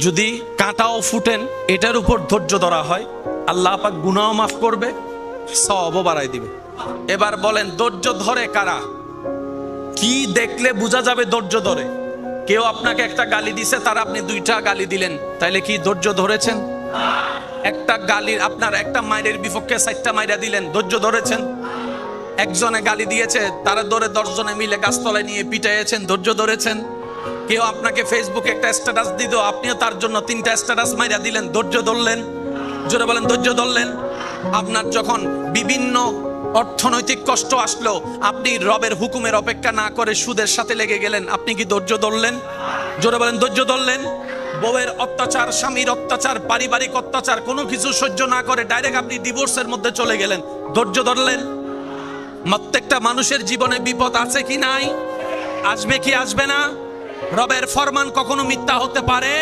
যদি কাঁটাও ফুটেন এটার উপর ধৈর্য ধরা হয়, আল্লাহ পাক গুনাহও মাফ করবে, সওয়াবও বাড়াই দিবে। এবার বলেন ধৈর্য ধরে কারা? কি দেখলে বোঝা যাবে ধৈর্য ধরে? কেউ আপনাকে একটা গালি দিছে, তার আপনি 2টা গালি দিলেন, তাইলে কি ধৈর্য ধরেছেন? একটা গালির আপনার একটা মাইরের বিপক্ষে 4টা মাইরা দিলেন, ধৈর্য ধরেছেন? একজনে গালি দিয়েছে, তারা ধরে 10 জনে মিলে গাছতলায় নিয়ে পিটাইয়েছেন, ধৈর্য ধরেছেন? কেউ আপনাকে ফেসবুকে একটা স্ট্যাটাস দিল, আপনিও তার জন্য 3টা স্ট্যাটাস মাইরা দিলেন, ধৈর্য ধরলেন? জোরে বলেন ধৈর্য ধরলেন? আপনার যখন বিভিন্ন অর্থনৈতিক কষ্ট আসলো, আপনি রবের হুকুমের অপেক্ষা না করে সুদের সাথে লেগে গেলেন, আপনি কি ধৈর্য ধরলেন? জোরে বলেন ধৈর্য ধরলেন? বউয়ের অত্যাচার, স্বামীর অত্যাচার, পারিবারিক অত্যাচার, কোনো কিছু সহ্য না করে ডাইরেক্ট আপনি ডিভোর্সের মধ্যে চলে গেলেন, ধৈর্য ধরলেন? প্রত্যেকটা মানুষের জীবনে বিপদ আছে কি নাই? আসবে কি আসবে না? রবের ফরমান কখনো মিথ্যা হতে পারে?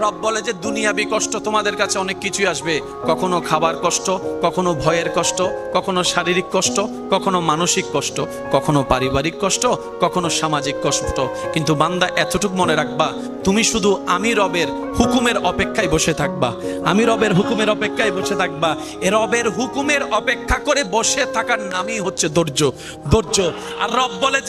রব বলে যে দুনিয়াবি কষ্ট তোমাদের কাছে অনেক কিছুই আসবে, কখনো খাবার কষ্ট, কখনো ভয়ের কষ্ট, কখনো শারীরিক কষ্ট, কখনো মানসিক কষ্ট, কখনো পারিবারিক কষ্ট, কখনো সামাজিক কষ্ট। কিন্তু বান্দা এতটুকু মনে রাখবা, তুমি শুধু আমি রবের হুকুমের অপেক্ষায় বসে থাকবা, আমি রবের হুকুমের অপেক্ষায় বসে থাকবা। এ রবের হুকুমের অপেক্ষা করে বসে থাকার নামই হচ্ছে ধৈর্য। ধৈর্য। আর রব বলে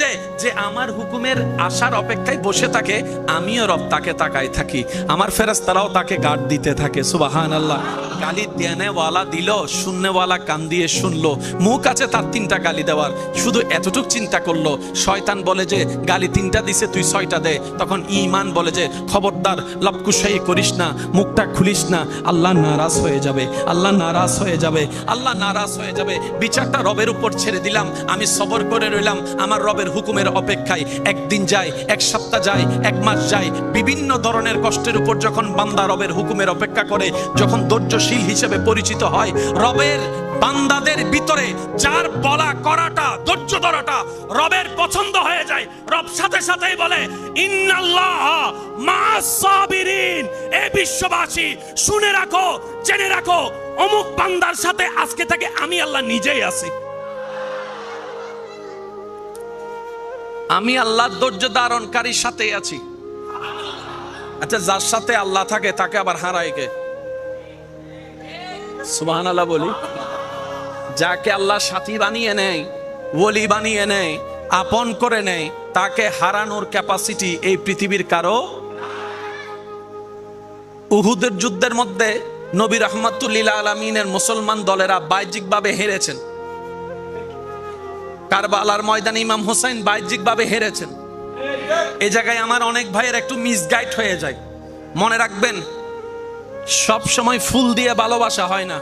যে আমার হুকুমের আশার অপেক্ষায় বসে থাকে, আমিও রব তাকে তাকাই থাকি, আমার ফেরেশতারাও তাকে গার্ড দিতে থাকে। সুবহানাল্লাহ। গালি দেনেওয়ালা দিল, শুননেওয়ালা কান দিয়ে শুনলো। মুখ আছে তার 3টা গালি দেওয়ার, শুধু এতটুক চিন্তা করলো। শয়তান বলে যে গালি 3টা দিছে, তুই 6টা দে। তখন ঈমান বলে যে খবরদার লবকুশাই করিস না, মুখটা খুলিস না, আল্লাহ নারাজ হয়ে যাবে, আল্লাহ নারাজ হয়ে যাবে, আল্লাহ নারাজ হয়ে যাবে। বিচারটা রবের উপর ছেড়ে দিলাম, আমি সবর করে রইলাম আমার রবের হুকুমের অপেক্ষায়। একদিন যায়, 1 সপ্তাহ যায়, 1 মাস যায়, বিভিন্ন ধরনের কষ্টের উপর যখন বান্দা রবের হুকুমের অপেক্ষা করে, যখন ধৈর্যশীল হিসেবে পরিচিত হয়, রবের বান্দাদের ভিতরে যার বলা করাটা, ধৈর্য ধরাটা রবের পছন্দ হয়ে যায়, রব সাথে সাথেই বলে ইন্নাল্লাহ মা'আস সাবিরিন। এ বিশ্ববাসী শুনে রাখো, জেনে রাখো, অমুক বান্দার সাথে আজকে থেকে আমি আল্লাহ নিজেই আছি। আমি আল্লাহর ধৈর্য ধারণকারীর সাথেই আছি। আচ্ছা, যার সাথে আল্লাহ থাকে তাকে আবার হারায় কে? সুবহানাল্লাহ বলি। যাকে আল্লাহ সাথী বানিয়ে নেয়, ওলি বানিয়ে নেয়, আপন করে নেয়, তাকে হারানোর ক্যাপাসিটি এই পৃথিবীর কারো। উহুদের যুদ্ধের মধ্যে নবী রাহমাতুল্লিল আলামিনের মুসলমান দলেরা বাহ্যিকভাবে হেরেছেন। কারবালার ময়দানে ইমাম হোসেন বাহ্যিকভাবে হেরেছেন। এই জায়গায় আমার অনেক ভাইয়ের একটু মিসগাইড হয়ে যায়। মনে রাখবেন, সব সময় ফুল দিয়ে ভালোবাসা হয় না।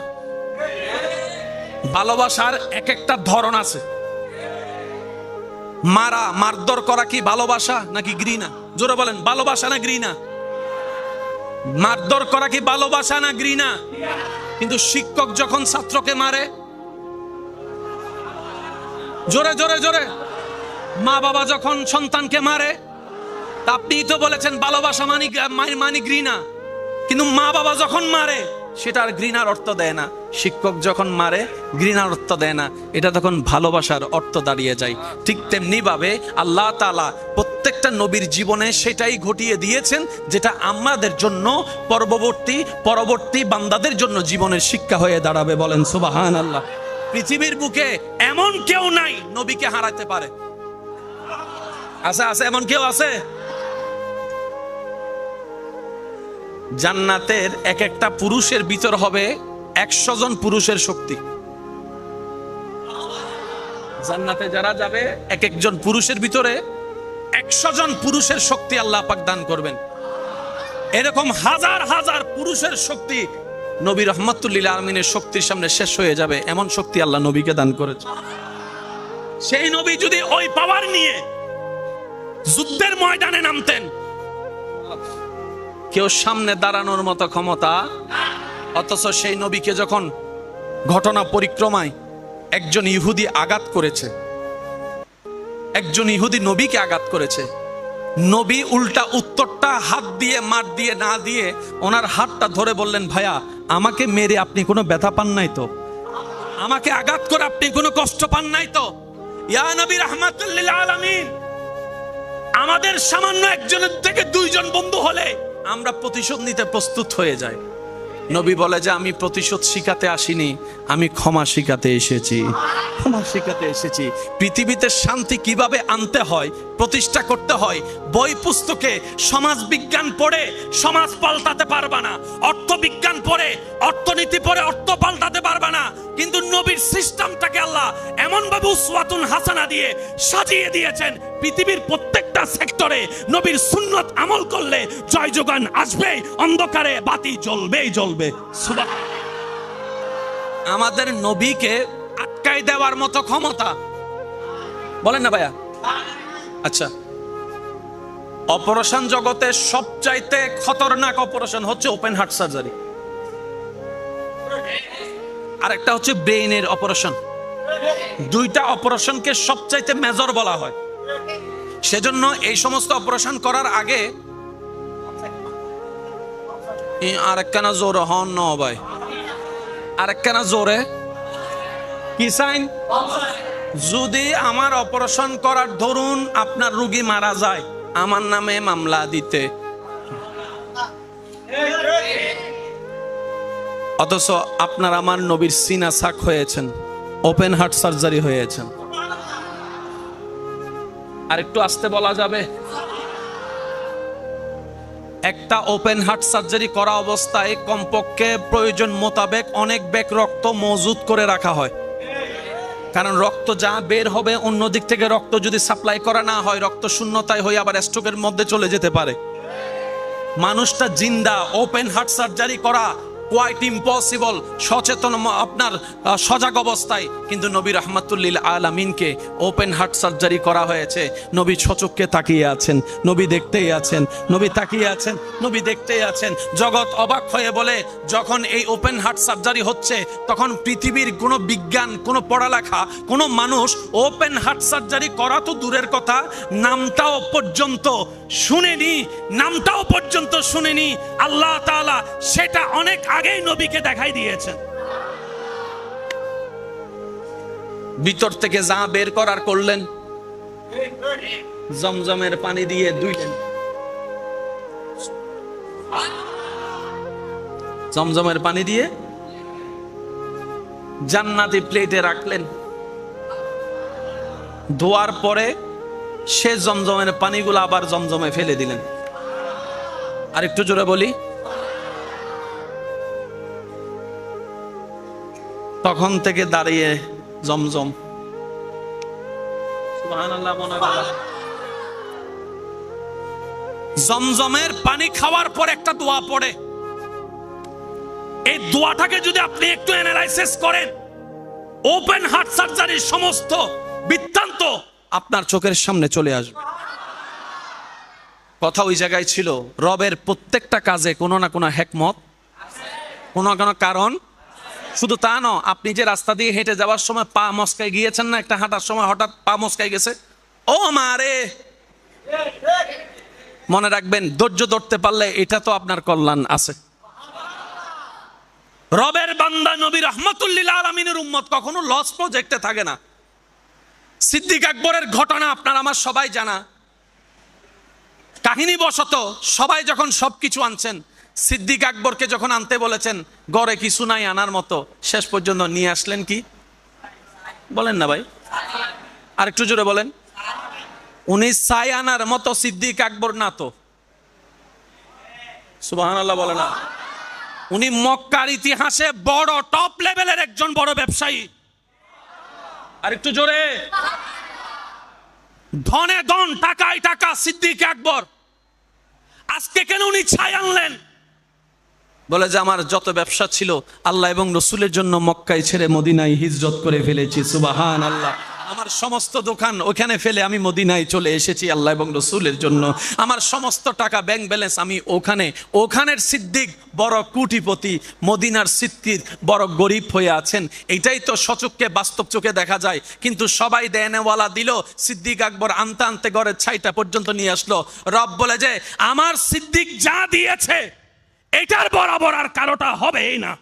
ভালোবাসার এক একটা ধরন আছে। মারধর করা কি ভালোবাসা নাকি ঘৃণা? জোরে বলেন, ভালোবাসা না ঘৃণা? মারধর করা কি ভালোবাসা না ঘৃণা? কিন্তু শিক্ষক যখন ছাত্রকে মারে, জোরে জোরে জোরে, মা বাবা যখন সন্তানকে মারে, আপনি তো বলেছেন ভালোবাসা মানি ঘৃণা। কিন্তু মা বাবা যখন মারে সেটা আর ঘৃণার অর্থ দেয় না। শিক্ষক যখন মারে ঘৃণার অর্থ দেয় না, এটা তখন ভালোবাসার অর্থ দাঁড়িয়ে যায়। ঠিক তেমনি ভাবে আল্লাহ তাআলা প্রত্যেকটা নবীর জীবনে সেটাই ঘটিয়ে দিয়েছেন, যেটা আমাদের জন্য পরবর্তী বান্দাদের জন্য জীবনের শিক্ষা হয়ে দাঁড়াবে। বলেন সুবহানাল্লাহ। পৃথিবীর বুকে এমন কেউ নাই নবীকে হারাতে পারে। আছে? আছে এমন কেউ আছে? জান্নাতের এক একটা পুরুষের ভিতর হবে 100 জন পুরুষের শক্তি। জান্নাতে যারা যাবে এক একজন পুরুষের ভিতরে 100 জন পুরুষের শক্তি আল্লাহ পাক দান করবেন। এরকম হাজার হাজার পুরুষের শক্তি নবী রাহমাতুল্লিল আলামিনের শক্তির সামনে শেষ হয়ে যাবে, এমন শক্তি আল্লাহ নবীকে দান করেছে। সেই নবী যদি ওই পাওয়ার নিয়ে যুদ্ধের ময়দানে নামতেন, কেউ সামনে দাঁড়ানোর মতো ক্ষমতা। অথচ সেই নবীকে যখন ঘটনা পরিক্রমায় একজন ইহুদি আঘাত করেছে, একজন ইহুদি নবীকে আঘাত করেছে, নবী উল্টা উত্তরটা হাত দিয়ে মার দিয়ে না দিয়ে ওনার হাতটা ধরে বললেন, ভাইয়া আমাকে মেরে আপনি কোনো ব্যথা পান নাই তো? আমাকে আঘাত করে আপনি কোনো কষ্ট পান নাই তো? ইয়া নবী রাহমাতুল্লিল আলামিন, আমাদের সামান্য একজনের থেকে 2 জন বন্ধু হলে আমরা প্রতিশোধ নিতে প্রস্তুত হয়ে যাই। নবী বলে যে আমি প্রতিশোধ শিখাতে আসিনি, আমি ক্ষমা শিখাতে এসেছি। ক্ষমা শিখাতে এসেছি। পৃথিবীতে শান্তি কিভাবে আনতে হয়, প্রতিষ্ঠা করতে হয়, বই পুস্তকে সমাজ বিজ্ঞান পড়ে সমাজ পাল্টাতে পারবা না, অর্থবিজ্ঞান পড়ে অর্থনীতি পড়ে অর্থ পাল্টাতে পারবা না। কিন্তু নবীর সিস্টেমটাকে আল্লাহ এমন ভাবে উসওয়াতুন হাসানা দিয়ে সাজিয়ে দিয়েছেন, পৃথিবীর প্রত্যেকটা সেক্টরে নবীর সুন্নত আমল করলে জয় যোগান আসবে, অন্ধকারে বাতি জ্বলবেই জ্বলবে। আমাদের নবীকে আটকাই দেওয়ার মতো ক্ষমতা বলেন না ভাইয়া? আচ্ছা, অপারেশন জগতে সবচাইতে খতরনাক অপারেশন হচ্ছে ওপেন হার্ট সার্জারি, আর একটা হচ্ছে ব্রেইনের অপারেশন। দুইটা অপারেশনকে সবচাইতে মেজর বলা হয়। সেজন্য এই সমস্ত অপারেশন করার আগে আরেকখানা জোরে হন ন ভাই, আরেকখানা জোরে কি সাইন? যদি আমার অপারেশন করার ধরুন আপনার রোগী মারা যায়, আমার নামে মামলা দিতে, অথচ আপনার আমার নবীর সিনা সাক হয়েছেন, ওপেন হার্ট সার্জারি হয়েছেন। আর একটু আস্তে বলা যাবে? একটা ওপেন হার্ট সার্জারি করা অবস্থায় কমপক্ষে প্রয়োজন মোতাবেক অনেক ব্যাগ রক্ত মজুত করে রাখা হয়। কারণ রক্ত যা বের হবে, অন্য দিক থেকে রক্ত যদি সাপ্লাই করা না হয়, রক্ত শূন্যতায় হয়ে আবার স্ট্রোকের মধ্যে চলে যেতে পারে। মানুষটা জিন্দা, ওপেন হার্ট সার্জারি করা কোয়াইট ইম্পসিবল, সচেতন আপনার সজাগ অবস্থায়। কিন্তু নবী রাহমাতুল্লিল আলামিনকে ওপেন হার্ট সার্জারি করা হয়েছে। নবী সচক্ষে তাকিয়ে আছেন, নবী দেখতেই আছেন, নবী তাকিয়ে আছেন, নবী দেখতেই আছেন। জগৎ অবাক হয়ে বলে, যখন এই ওপেন হার্ট সার্জারি হচ্ছে তখন পৃথিবীর কোনো বিজ্ঞান, কোনো পড়ালেখা, কোনো মানুষ ওপেন হার্ট সার্জারি করা তো দূরের কথা, নামটাও পর্যন্ত শুনেনি, নামটাও পর্যন্ত শুনেনি। আল্লাহ তাআলা সেটা অনেক আগেই নবীকে দেখাই দিয়েছেন। ভিতর থেকে যা বের করার করলেন, জমজমের পানি দিয়ে ধুইলেন, জমজমের পানি দিয়ে জান্নাতি প্লেটে রাখলেন। ধোয়ার পরে সে জমজমের পানিগুলো আবার জমজমে ফেলে দিলেন। আর একটু জোরে বলি, তখন থেকে দাঁড়িয়ে জমজম, সুবহানাল্লাহ, মনে করা। জমজমের পানি খাওয়ার পর একটা দোয়া পড়ে। এই দোয়াটাকে যদি আপনি একটু অ্যানালাইসিস করেন, ওপেন হার্ট সার্জারির সমস্ত বৃত্তান্ত আপনার চোখের সামনে চলে আসবে। কথা ওই জায়গায় ছিল, রবের প্রত্যেকটা কাজে কোনো না কোনো হিকমত, কোনো না কোনো কারণ। শুধু তা নয়, আপনি যে রাস্তা দিয়ে হেঁটে যাওয়ার সময় পা মস্কায় গিয়েছেন না, একটা হাঁটার সময় হঠাৎ পা মস্কায় গেছে, ও মারে, মনে রাখবেন ধৈর্য ধরতে পারলে এটা তো আপনার কল্যাণ আছে। রবের বান্দা নবী রাহমাতুল্লিল আলামিনের উম্মত কখনো লস প্রজেক্টে থাকে না। সিদ্দিক আকবরের ঘটনা আপনার আমার সবাই জানা। কাহিনী বশত সবাই যখন সবকিছু আনছেন, সিদ্দিক আকবরকে যখন আনতে বলেছেন, গড়ে কিছু নাই আনার মতো, শেষ পর্যন্ত নিয়ে আসলেন কি? বলেন না ভাই, আর একটু জোরে বলেন। উনি ছাই আনার মতো সিদ্দিক আকবর না তো, সুবহানাল্লাহ বলে না। উনি মক্কার ইতিহাসে বড় টপ লেভেলের একজন বড় ব্যবসায়ী। আর একটু জোরে, ধনে ধন, টাকায় টাকা সিদ্দিক আকবর। আজকে কেন উনি ছাই আনলেন? বলে যে আমার যত ব্যবসা ছিল আল্লাহ এবং রসুলের জন্য মক্কায় ছেড়ে মদিনায় হিজরত করে ফেলেছি, সুবহানাল্লাহ। আমার সমস্ত দোকান ওখানে ফেলে আমি মদিনায় চলে এসেছি আল্লাহ এবং রসুলের জন্য। আমার সমস্ত টাকা ব্যাংক ব্যালেন্স আমি ওখানে, ওখানের সিদ্দিক বড় কোটিপতি, মদিনার সিদ্দিক বড় গরিব হয়ে আছেন। এইটাই তো সচক্ষে বাস্তব চোখে দেখা যায়। কিন্তু সবাই দেনেওয়ালা দিল, সিদ্দিক আকবর আনতে আনতে ঘরের ছাইটা পর্যন্ত নিয়ে আসলো। রব বলে যে আমার সিদ্দিক যা দিয়েছে এটার বরাবর আর কারোটা হবেই না।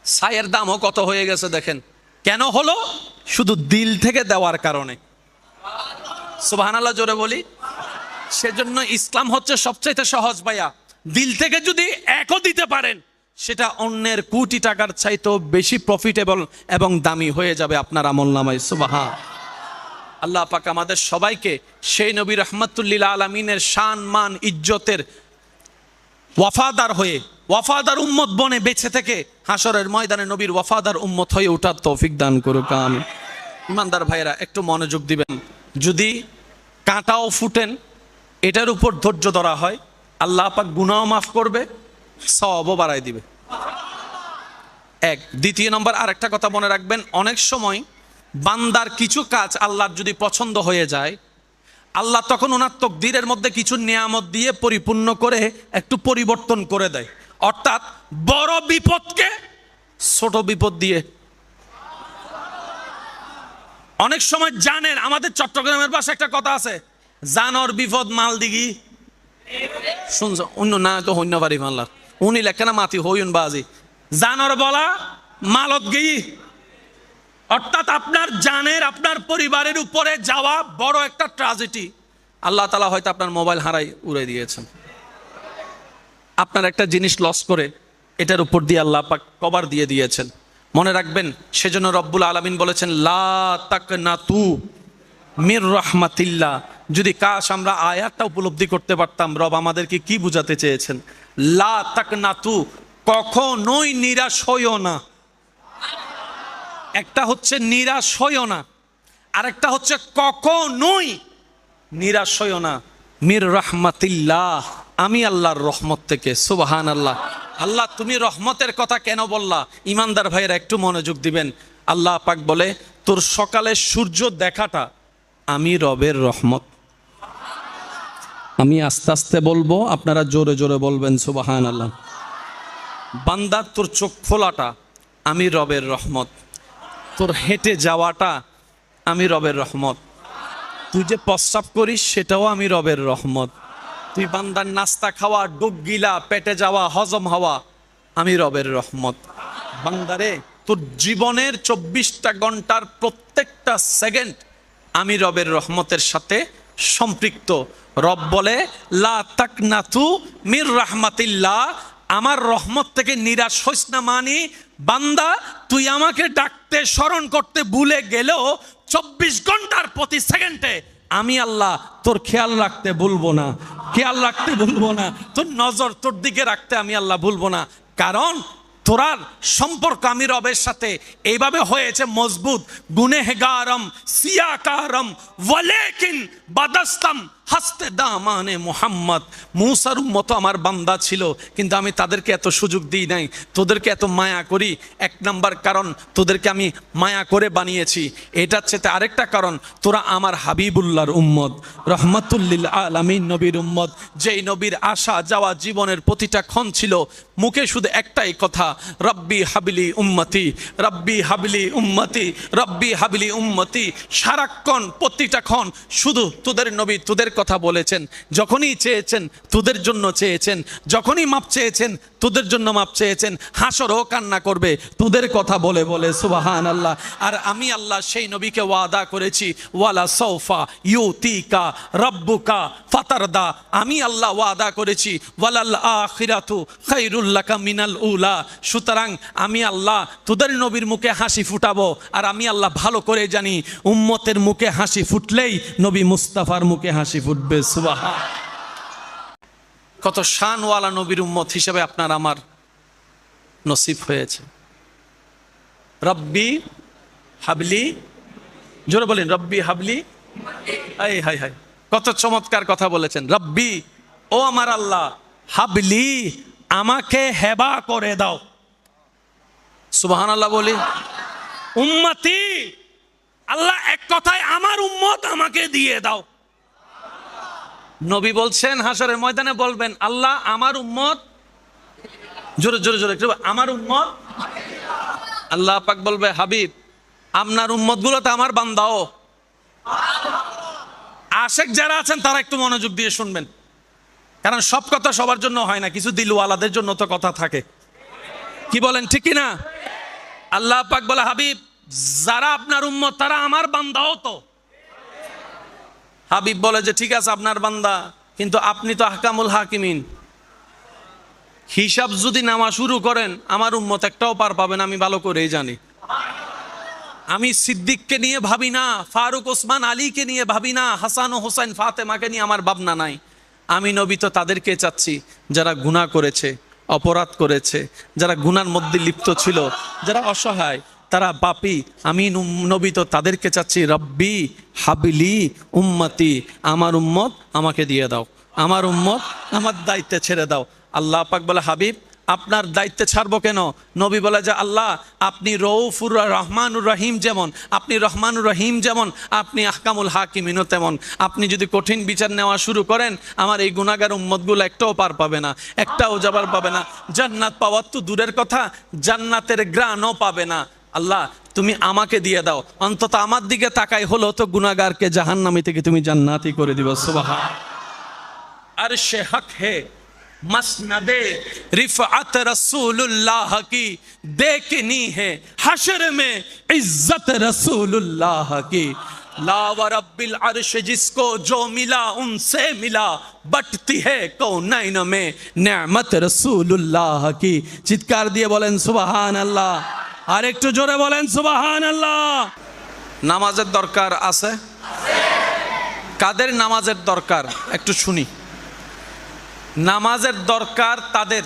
ছাইয়ের দামও কত হয়ে গেছে দেখেন। কেন হলো? শুধু দিল থেকে দেওয়ার কারণে। সুবহানাল্লাহ জোরে বলি। সেজন্য ইসলাম হচ্ছে সবচাইতে সহজ ভাইয়া। দিল থেকে যদি একও দিতে পারেন, সেটা অন্যের কোটি টাকার চাইতেও বেশি প্রফিটেবল এবং দামি হয়ে যাবে আপনার আমলনামায়। সুবহান আল্লাহ পাক আমাদের সবাইকে সেই নবী রহমাতুল্লিল আলামিনের শান মান ইজ্জতের ওয়াফাদার হয়ে, ওয়াফাদার উম্মত বনে বেঁচে থেকে হাসরের ময়দানে নবীর ওয়াফাদার উম্মত হয়ে ওঠার তৌফিক দান করুক আমিন। ইমানদার ভাইয়েরা একটু মনোযোগ দিবেন। যদি কাঁটাও ফুটেন, এটার উপর ধৈর্য ধরা হয়, আল্লাহ পাক গুনাহ মাফ করবে, সওয়াবও বাড়ায় দিবে। এক। দ্বিতীয় নম্বর আরেকটা কথা মনে রাখবেন, অনেক সময় বান্দার কিছু কাজ আল্লাহর যদি পছন্দ হয়ে যায়, আল্লাহ তখন ওনার তকদিরের মধ্যে কিছু নিয়ামত দিয়ে পরিপূর্ণ করে একটু পরিবর্তন করে দেয়। অর্থাৎ বড় বিপদকে ছোট বিপদ দিয়ে। অনেক সময় জানেন, আমাদের চট্টগ্রামের পাশে একটা কথা আছে, জানর বিপদ মাল দিগি শুনছ অন্য না তো হইন পারি মাল্লার উনি লেখে না মাতি হইন বাজি জানর বলা মালত গেই। অর্থাৎ আপনার জানের, আপনার পরিবারের উপরে যাওয়া বড় একটা ট্র্যাজেডি। আল্লাহ তাআলা হয়তো আপনার মোবাইল হারাই উড়ে দিয়েছেন, আপনার একটা জিনিস লস করে এটার উপর দিয়ে আল্লাহ পাক কভার দিয়ে দিয়েছেন। মনে রাখবেন, সেজন্য রব্বুল আলামিন বলেছেন লা তাকনাতু মির রাহমাতিল্লাহ। যদি কাশ আমরা আয়াতটা উপলব্ধি করতে পারতাম, রব আমাদেরকে কি বুঝাতে চেয়েছেন। লা তাকনাতু, কখনোই নিরাশ হইও না। একটা হচ্ছে নিরাশ হইও না, আরেকটা হচ্ছে কখনোই নিরাশ হইও না। মির রাহমাতিল্লাহ, আমি আল্লাহর রহমত থেকে। সুবহানাল্লাহ। আল্লাহ তুমি রহমতের কথা কেন বললা? ইমানদার ভাইয়েরা একটু মনোযোগ দিবেন। আল্লাহ পাক বলে, তোর সকালে সূর্য দেখাটা আমি রবের রহমত। আমি আস্তে আস্তে বলবো, আপনারা জোরে জোরে বলবেন সুবহানাল্লাহ। বান্দা, তোর চোখ খোলাটা আমি রবের রহমত। তোর হেঁটে যাওয়াটা আমি রবের রহমত। তুই যে প্রস্রাব করিস সেটাও আমি রবের রহমত। তুই বান্দার নাস্তা খাওয়া, ডুব গিলা, পেটে যাওয়া, হজম হওয়া আমি রবের রহমত। বান্দারে, তোর জীবনের 24টা ঘন্টার প্রত্যেকটা সেকেন্ড আমি রবের রহমতের সাথে সম্পৃক্ত। রব বলে লা তাকনাতু মির রাহমাতিল্লাহ, আমার রহমত থেকে নিরাশ হইস না। মানি বান্দা, তুই আমাকে ডাকতে স্মরণ করতে ভুলে গেলেও 24 ঘন্টার প্রতি সেকেন্ডে আমি আল্লাহ তোর খেয়াল রাখতে ভুলবো না, খেয়াল রাখতে ভুলবো না, তোর নজর তোর দিকে রাখতে আমি আল্লাহ ভুলবো না। কারণ তোরার সম্পর্ক আমি রবের সাথে এইভাবে হয়েছে মজবুত। গুনেহগারম সিয়াকারম ওয়ালেকিন বাদাস্তাম হাসতে দামানে মুহাম্মদ। মুসার উম্মত আমার বান্দা ছিল, কিন্তু আমি তাদেরকে এত সুযোগ দিই নাই। তোদেরকে এত মায়া করি, এক নাম্বার কারণ তোদেরকে আমি মায়া করে বানিয়েছি। এটার চেয়ে আরেকটা কারণ, তোরা আমার হাবিবুল্লাহর উম্মত, রহমাতুল্লিল আলামিন নবীর উম্মত। যেই নবীর আসা যাওয়া জীবনের প্রতিটা ক্ষণ ছিল মুখে শুধু একটাই কথা, রব্বি হাবলি উম্মতি, রব্বি হাবলি উম্মতি, রব্বি হাবলি উম্মতি। সারাক্ষণ প্রতিটা ক্ষণ শুধু তোদের নবী তোদের কথা বলেছেন। যখনই চেয়েছেন তোদের জন্য চেয়েছেন, যখনই মাপ চেয়েছেন তোদের জন্য মাপ চেয়েছেন। হাসরও কান্না করবে তোদের কথা বলে বলে। সুবহানাল্লাহ। আর আমি আল্লাহ সেই নবীকে ওয়াদা করেছি, ওয়ালা সাউফা ইউতিকা রাব্বুকা ফাতারদা। আমি আল্লাহ ওয়াদা করেছি, ওয়ালাল আখিরাতু খায়রুল লাকা মিনাল উলা। সুতরাং আমি আল্লাহ তোদের নবীর মুখে হাসি ফুটাবো। আর আমি আল্লাহ ভালো করে জানি, উম্মতের মুখে হাসি ফুটলেই নবী মুস্তাফার মুখে হাসি ফুটবে। সুবহান। কত শানওয়ালা নবীর উম্মত হিসেবে আপনার আমার নসিব হয়েছে। রব্বি হাবলি, জোরে বলেন রব্বি হাবলি। হাই হাই হাই, কত চমৎকার কথা বলেছেন। রব্বি, ও আমার আল্লাহ, হাবলি, আমাকে হেবা করে দাও। সুবহানাল্লাহ বলি। উম্মতি, আল্লাহ এক কথায় আমার উম্মত আমাকে দিয়ে দাও। নবী বলছেন হাসরের ময়দানে বলবেন, আল্লাহ আমার উম্মত, জোরে জোরে জোরে আমার উম্মত। আল্লাহ পাক বলবে, হাবিব আপনার উম্মত গুলো তো আমার বান্দাও। আশেক যারা আছেন তারা একটু মনোযোগ দিয়ে শুনবেন, কারণ সব কথা সবার জন্য হয় না, কিছু দিলওয়ালাদের জন্য তো কথা থাকে। কি বলেন, ঠিক কি না? আল্লাহ পাক বলে, হাবিব যারা আপনার উম্মত তারা আমার বান্দাও তো। হাবিব বলে যে ঠিক আছে আপনার বান্দা, কিন্তু আপনি তো আহকামুল হাকিমিন, হিসাব যদি নেওয়া শুরু করেন আমার উম্মত একটাও পার পাবে না, আমি ভালো করেই জানি। আমি সিদ্দিককে নিয়ে ভাবি না, ফারুক ওসমান আলীকে নিয়ে ভাবি না, হাসান ও হোসেন ফাতেমাকে নিয়ে আমার ভাবনা নাই। আমি নবী তো তাদেরকে চাচ্ছি যারা গুনাহ করেছে, অপরাধ করেছে, যারা গুনার মধ্যে লিপ্ত ছিল, যারা অসহায়, তারা পাপী। আমি নবী তো তাদেরকে চাচ্ছি, রব্বি হাবিলি উম্মতি, আমার উম্মত আমাকে দিয়ে দাও, আমার উম্মত আমার দায়িত্বে ছেড়ে দাও। আল্লাহ পাক বলে, হাবিব আপনার দায়িত্বে ছাড়বো কেন? নবী বলে যে আল্লাহ আপনি রউফুর রহমানুর রহিম যেমন, আপনি রহমানুর রহিম যেমন, আপনি আহকামুল হাকিমিনও তেমন। আপনি যদি কঠিন বিচার নেওয়া শুরু করেন আমার এই গুনাহগার উম্মতগুলো একটাও পার পাবে না, একটাও যাবার পাবে না। জান্নাত পাওয়ার তো দূরের কথা, জান্নাতের গ্রাণও পাবে না। আল্লাহ তুমি আমাকে দিয়ে দাও, অন্তত আমার দিকে তাকাই হলো তো গুনাহগারকে জাহান্নামী থেকে তুমি জান্নাতি করে দিবে। সুবহান। আরশে হক হে मसनदे रिफअत रसूलुल्लाह की देखनी है, हशर में इज्जत रसूलुल्लाह की। ला व रब्बिल अर्श जिसको जो मिला उनसे मिला, बटती है कौनैन में नेमत रसूलुल्लाह की। চিৎকার দিয়ে বলেন সুবহানাল্লাহ, আর একটু জোরে বলেন সুবহানাল্লাহ। নামাজের দরকার আছে? কাদের নামাজের দরকার একটু শুনি। নামাজের দরকার তাদের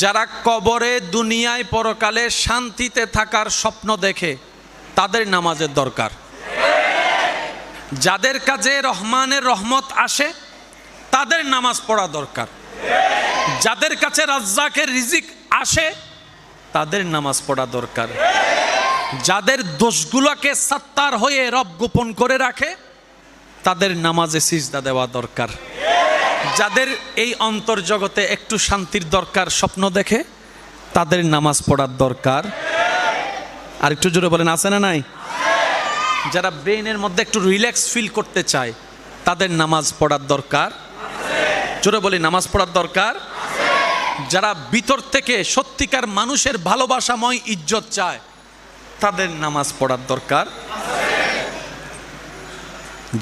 যারা কবরে দুনিয়ায় পরকালে শান্তিতে থাকার স্বপ্ন দেখে, তাদের নামাজের দরকার। যাদের কাছে রহমানের রহমত আসে তাদের নামাজ পড়া দরকার। যাদের কাছে রাজ্জাকের রিজিক আসে তাদের নামাজ পড়া দরকার। যাদের দোষগুলোকে সাত্তার হয়ে রব গোপন করে রাখে তাদের নামাজে সিজদা দেওয়া দরকার। যাদের এই অন্তর্জগতে একটু শান্তির দরকার, স্বপ্ন দেখে, তাদের নামাজ পড়ার দরকার। আর একটু জোরে বলেন আছে না নাই? যারা ব্রেইনের মধ্যে একটু রিল্যাক্স ফিল করতে চায় তাদের নামাজ পড়ার দরকার। জোরে বলি নামাজ পড়ার দরকার। যারা ভিতর থেকে সত্যিকার মানুষের ভালোবাসাময় ইজ্জত চায় তাদের নামাজ পড়ার দরকার।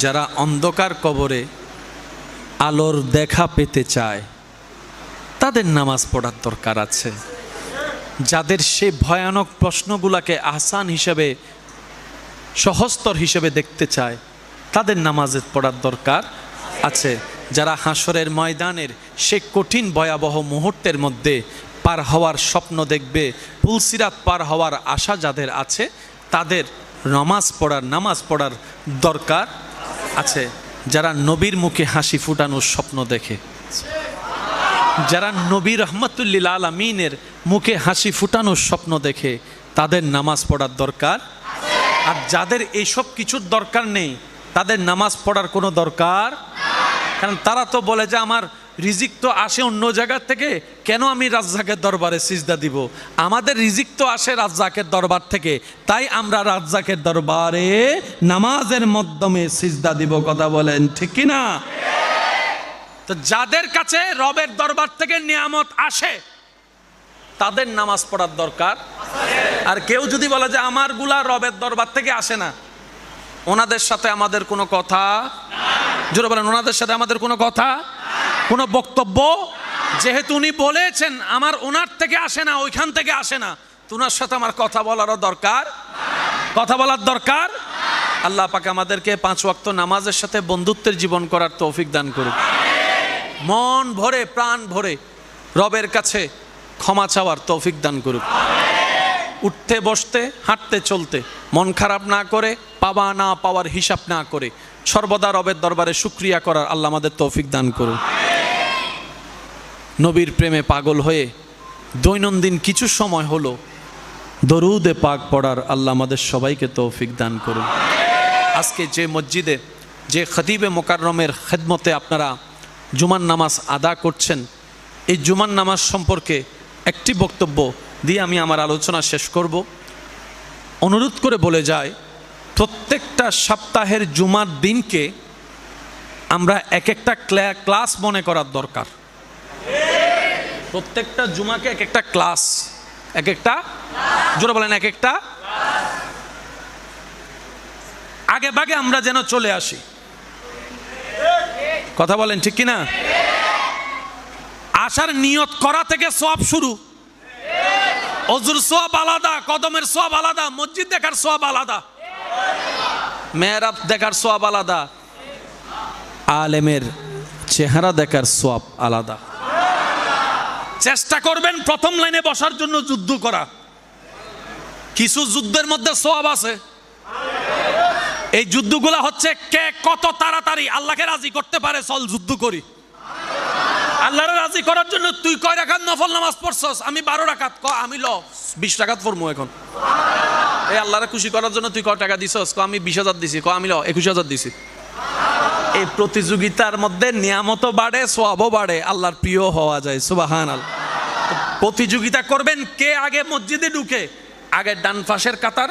যারা অন্ধকার কবরে আলোর দেখা পেতে চায় তাদের নামাজ পড়ার দরকার আছে। যাদের সে ভয়ানক প্রশ্নগুলোকে আহসান হিসেবে, সহজতর হিসেবে দেখতে চায় তাদের নামাজে পড়ার দরকার আছে। যারা হাসরের ময়দানের সে কঠিন ভয়াবহ মুহূর্তের মধ্যে পার হওয়ার স্বপ্ন দেখবে, পুলসিরাত পার হওয়ার আশা যাদের আছে তাদের নামাজ পড়ার দরকার আছে। যারা নবীর মুখে হাসি ফুটানোর স্বপ্ন দেখে, যারা নবী রহমতুল্লিল আলামিনের মুখে হাসি ফুটানোর স্বপ্ন দেখে তাদের নামাজ পড়ার দরকার। আর যাদের এইসব কিছুর দরকার নেই তাদের নামাজ পড়ার কোনো দরকার, কারণ তারা তো বলে যে আমার রিজিক তো আসে অন্য জায়গা থেকে, কেন আমি রাজ্জাকের দরবারে সিজদা দিব? আমাদের রিজিক তো আসে রাজ্জাকের দরবার থেকে, তাই আমরা রাজ্জাকের দরবারে নামাজের মাধ্যমে সিজদা দিব। কথা বলেন ঠিক কি না? তো যাদের কাছে রবের দরবার থেকে নিয়ামত আসে তাদের নামাজ পড়ার দরকার। আর কেউ যদি বলে যে আমার গুলা রবের দরবার থেকে আসে না, ওনাদের সাথে আমাদের কোনো কথা, জোরে বলেন ওনাদের সাথে আমাদের কোনো কথা, কোনো বক্তব্য, যেহেতু উনি বলেছেন আমার ওনার থেকে আসে না, ওইখান থেকে আসে না, ওনার সাথে আমার কথা বলারও দরকার, কথা বলার দরকার। আল্লাহ পাক আমাদেরকে 5 ওয়াক্ত নামাজের সাথে বন্ধুত্বের জীবন করার তৌফিক দান করুক। মন ভরে প্রাণ ভরে রবের কাছে ক্ষমা চাওয়ার তৌফিক দান করুক। উঠতে বসতে হাঁটতে চলতে মন খারাপ না করে, পাওয়া না পাওয়ার হিসাব না করে সর্বদা রবের দরবারে শুকরিয়া করার আল্লাহ আমাদের তৌফিক দান করুন। নবীর প্রেমে পাগল হয়ে দৈনন্দিন কিছু সময় হলো দরুদে পাক পড়ার আল্লাহ আমাদের সবাইকে তৌফিক দান করুন। আজকে যে মসজিদে যে খতিবে মোকাররমের খেদমতে আপনারা জুমার নামাজ আদা করছেন, এই জুমার নামাজ সম্পর্কে একটি বক্তব্য দিয়ে আমি আমার আলোচনা শেষ করব। অনুরোধ করে বলে যায়, প্রত্যেকটা সপ্তাহের জুমার দিনকে আমরা এক একটা ক্লাস মনে করার দরকার। প্রত্যেকটা জুমাকে এক একটা ক্লাস, এক একটা, জোরে বলেন এক একটা, আগে ভাগে আমরা যেন চলে আসি। কথা বলেন ঠিক কিনা? আসার নিয়ত করা থেকে সওয়াব শুরু। অজুর সওয়াব আলাদা, কদমের সওয়াব আলাদা, মসজিদ দেখার সওয়াব আলাদা, মেহরাব দেখার সওয়াব আলাদা, আলেমের চেহারা দেখার সওয়াব আলাদা। চেষ্টা করবেন প্রথম লাইনে বসার জন্য যুদ্ধ করা। কিছু যুদ্ধের মধ্যে সওয়াব আছে। এই যুদ্ধগুলা হচ্ছে কে কত তাড়াতাড়ি আল্লাহকে রাজি করতে পারে। চল যুদ্ধ করি। আল্লাহরে রাজি করার জন্য তুই কয় রাকাত নফল নামাজ পড়ছস? আমি 12 রাকাত। আমি 20 রাকাত পড়বো এখন। এই আল্লাহরে খুশি করার জন্য তুই কয় টাকা দিছস? আমি 20,000 দিছি। আমি 21,000 দিছি। এই প্রতিযোগিতার মধ্যে নিয়ামতও বাড়ে, সওয়াবও বাড়ে, আল্লাহর প্রিয় হওয়া যায়। সুবহানাল্লাহ। প্রতিযোগিতা করবেন কে আগে মসজিদে ঢুকে, আগে ডান পাশের কাতার,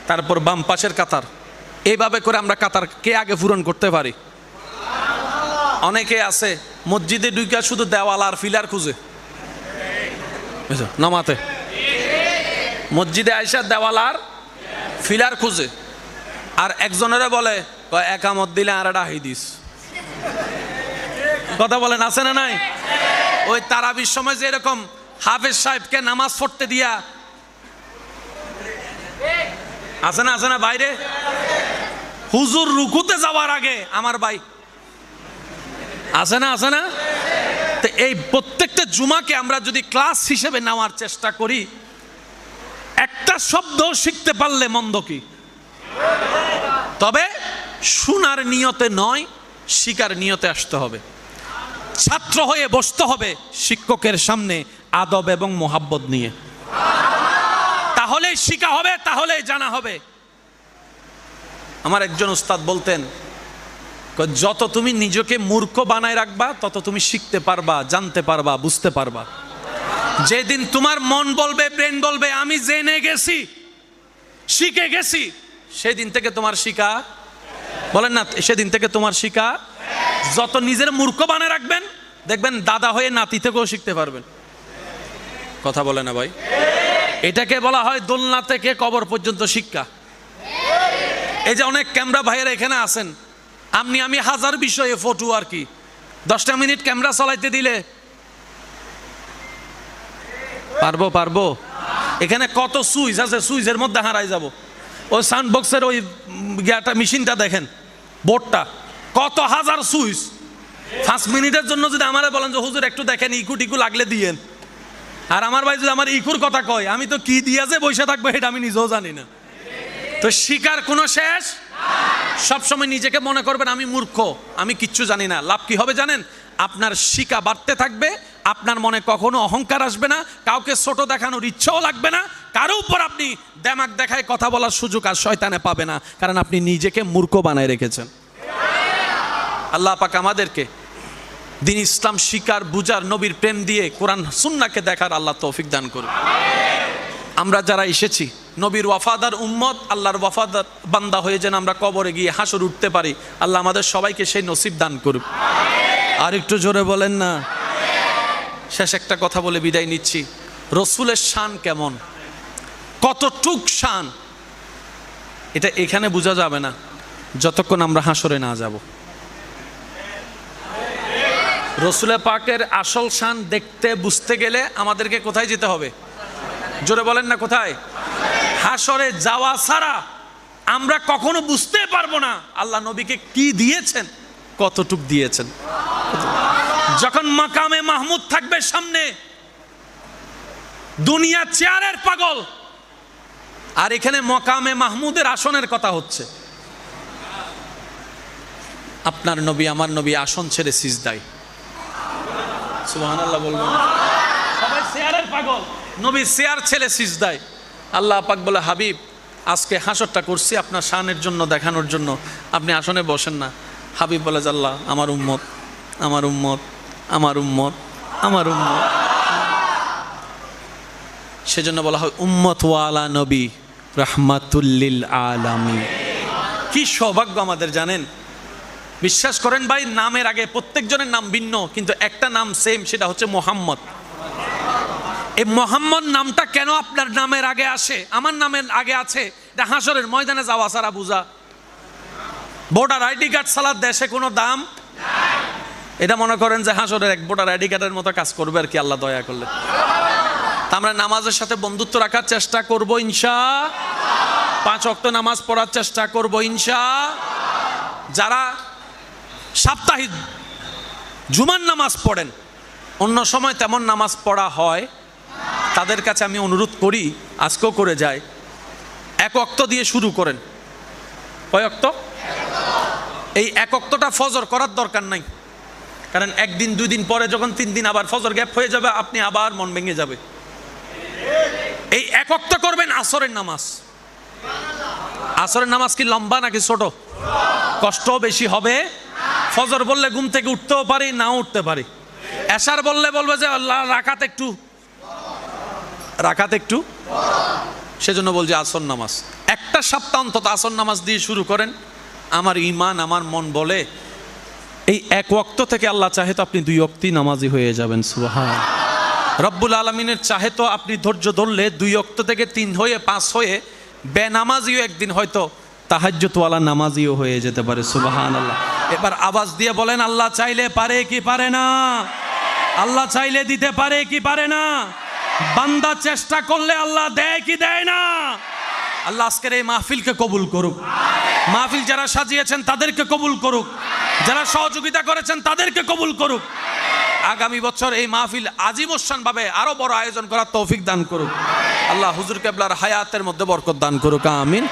তারপর বাম পাশের কাতার, এইভাবে করে আমরা কাতার কে আগে পূরণ করতে পারি। অনেকে আছে মসজিদে ঢুকে শুধু দেওয়াল আর ফিলার খুঁজে নামাতে, মসজিদে আইসা দেওয়াল আর ফিলার খুঁজে। আর একজনেরা বলে একামত দিলে আর ডাহি দিস। কথা বলেন আছে না নাই? ওই তারাবির সময় যে এরকম হাফেজ সাহেবকে নামাজ পড়তে দিয়া আছে না বাইরে, হুজুর রুকুতে যাওয়ার আগে আমার ভাই আছে না। তো এই প্রত্যেকটা জুমাকে আমরা যদি ক্লাস হিসেবে নেওয়ার চেষ্টা করি, একটা শব্দ শিখতে পারলে মন্দ কি? তবে শোনার নিয়তে নয়, শিকার নিয়তে আসতে হবে। ছাত্র হয়ে বসতে হবে শিক্ষকের সামনে আদব এবং মোহাব্বত নিয়ে। তাহলেই শিখা হবে, তাহলেই জানা হবে। আমার একজন উস্তাদ বলতেন, যত তুমি নিজেকে মূর্খ বানায় রাখবা তত তুমি শিখতে পারবা, জানতে পারবা, বুঝতে পারবা। যেদিন তোমার মন বলবে, ব্রেন বলবে আমি জেনে গেছি, শিখে গেছি, সেদিন থেকে তোমার শিখা, বলেন না, সেদিন থেকে তোমার শিখা। যত নিজের মূর্খ বানায় রাখবেন, দেখবেন দাদা হয়ে নাতি থেকেও শিখতে পারবেন। কথা বলে না ভাই? এটাকে বলা হয় দোলনা থেকে কবর পর্যন্ত শিক্ষা। এই যে অনেক ক্যামেরা ভাইয়েরা এখানে আছেন, আমি হাজার বিষয়ে ফটো আর কি 10টা মিনিট ক্যামেরা চালাইতে দিলে পারবো? এখানে কত সুইচ আছে, সুইচের মধ্যে হারাই যাব। ওই সাউন্ড বক্সের ওই মেশিনটা দেখেন, বোর্ডটা কত হাজার সুইচ। 5 মিনিটের জন্য যদি আমারে বলেন যে হুজুর একটু দেখেন, ইকু টিকু লাগলে দিয়েন, আর আমার ভাই যদি আমার ইকুর কথা কয়, আমি তো কি দিয়া যে বসে থাকবো এটা আমি নিজেও জানি না। তো শিকার কোনো শেষ। সবসময় নিজেকে মনে করবেন আমি মূর্খ, আমি কিচ্ছু জানি না। লাভ কি হবে জানেন? আপনার শিকা বাড়তে থাকবে, আপনার মনে কখনো অহংকার আসবে না, কাউকে ছোট দেখানোর ইচ্ছাও লাগবে না, কারো উপর আপনি দেমাগ দেখায় কথা বলার সুযোগ আর শয়তানে পাবে না, কারণ আপনি নিজেকে মূর্খ বানায় রেখেছেন। আল্লাহ পাক আমাদেরকে দিন ইসলাম শিকার, বুজার, নবীর প্রেম দিয়ে কোরআন সুন্নাহকে দেখার আল্লাহ তৌফিক দান করুন। আমরা যারা এসেছি নবীর ওয়াফাদার উম্মত, আল্লাহর ওয়াফাদার বান্দা হয়ে যেন আমরা কবরে গিয়ে হাসর উঠতে পারি, আল্লাহ আমাদের সবাইকে সেই নসিব দান করুন। আর একটু জোরে বলেন না। শেষ একটা কথা বলে বিদায় নিচ্ছি। রসুলের শান কেমন, কতটুক শান, এটা এখানে বোঝা যাবে না যতক্ষণ আমরা হাসরে না যাব। রসুলের পাকের আসল শান দেখতে বুঝতে গেলে আমাদেরকে কোথায় যেতে হবে? জোরে বলেন না কোথায়? হাসরে যাওয়া ছাড়া আমরা কখনো বুঝতে পারবো না আল্লাহ নবীকে কি দিয়েছেন, কতটুক দিয়েছেন। যখন মাকামে মাহমুদ থাকবে সামনে, দুনিয়া চেয়ারের পাগল, আর এখানে মাকামে মাহমুদের আসনের কথা হচ্ছে। আপনার নবী আমার নবী আসন ছেড়ে সিজদায়, সুবহানাল্লাহ বলবেন। সবাই চেয়ারের পাগল, নবী চেয়ার ছেড়ে সিজদায়। আল্লাহ পাক বলে, হাবিব আজকে হাসরটা করছি আপনার শানের জন্য, দেখানোর জন্য, আপনি আসনে বসেন না। হাবিব বলে, আল্লাহ আমার উম্মত, আমার উম্মত, আমার উম্মত, আমার উম্মত। সেজন্য বলা হয় উম্মত ওয়ালা নবী রাহমাতুল লিল আলামিন। কি সৌভাগ্য আমাদের জানেন। বিশ্বাস করেন ভাই, নামের আগে প্রত্যেকজনের নাম ভিন্ন, কিন্তু একটা নাম সেম, সেটা হচ্ছে মোহাম্মদ। এই মোহাম্মদ নামটা কেন আপনার নামের আগে আসে, আমার নামের আগে আছে? এটা হাসরের ময়দানে যাওয়া ছাড়া বুঝা। ভোটার আইডি কার্ড ছাড়া দেশে কোনো দাম নাই। এটা মনে করেন যে হাসরের এক ভোটার আইডি কার্ডের মতো কাজ করবে আর কি, আল্লাহ দয়া করলে। তা আমরা নামাজের সাথে বন্ধুত্ব রাখার চেষ্টা করব ইনশাআল্লাহ। 5 ওয়াক্ত নামাজ পড়ার চেষ্টা করব ইনশাআল্লাহ। যারা সাপ্তাহিক জুমার নামাজ পড়েন, অন্য সময় তেমন নামাজ পড়া হয়, তাদের কাছে আমি অনুরোধ করি, আজকেও করে যাই, 1 ওয়াক্ত দিয়ে শুরু করেন। কয় ওয়াক্ত? এই 1 ওয়াক্তটা ফজর করার দরকার নাই, কারণ 1 দিন 2 দিন পরে যখন 3 দিন আবার ফজর গ্যাপ হয়ে যাবে, আপনি আবার মন ভেঙে যাবে। এই 1 ওয়াক্ত করবেন আসরের নামাজ। আসরের নামাজ কি লম্বা নাকি ছোট? কষ্ট বেশি হবে। ফজর বললে ঘুম থেকে উঠতেও পারি, নাও উঠতে পারি। এশার বললে বলবে যে আল্লাহ রাকাত একটু, সেজন্য বলছি আসর নামাজ। একটা সপ্তাহ অন্তত আসর নামাজ দিয়ে শুরু করেন। আমার ঈমান, আমার মন বলে এই 1 ওয়াক্ত থেকে আল্লাহ চাহে তো আপনি 2 ওয়াক্তই নামাজি হয়ে যাবেন। সুবহান। রব্বুল আলামিনের চাহে তো আপনি ধৈর্য ধরলে 2 ওয়াক্ত থেকে 3 হয়ে 5 হয়ে বেনামাজিও একদিন হয়তো তাহাজ্জুদওয়ালা নামাজিও হয়ে যেতে পারে। সুবহানাল্লাহ। এবার আওয়াজ দিয়ে বলেন, আল্লাহ চাইলে পারে কি পারে না? আল্লাহ চাইলে দিতে পারে কি পারে না? বান্দা চেষ্টা করলে আল্লাহ দেয় কি দেয় না? আল্লাহ আজকের এই মাহফিলকে কবুল করুক। মাহফিল যারা সাজিয়েছেন তাদেরকে কবুল করুক, যারা সহযোগিতা করেছেন তাদেরকে কবুল করুক। আগামী বছর এই মাহফিল আজীবন ভাবে আরো বড় আয়োজন করার তৌফিক দান করুক। আল্লাহ হুজুর কেবলার হায়াতের মধ্যে বরকত দান করুক। আমিন।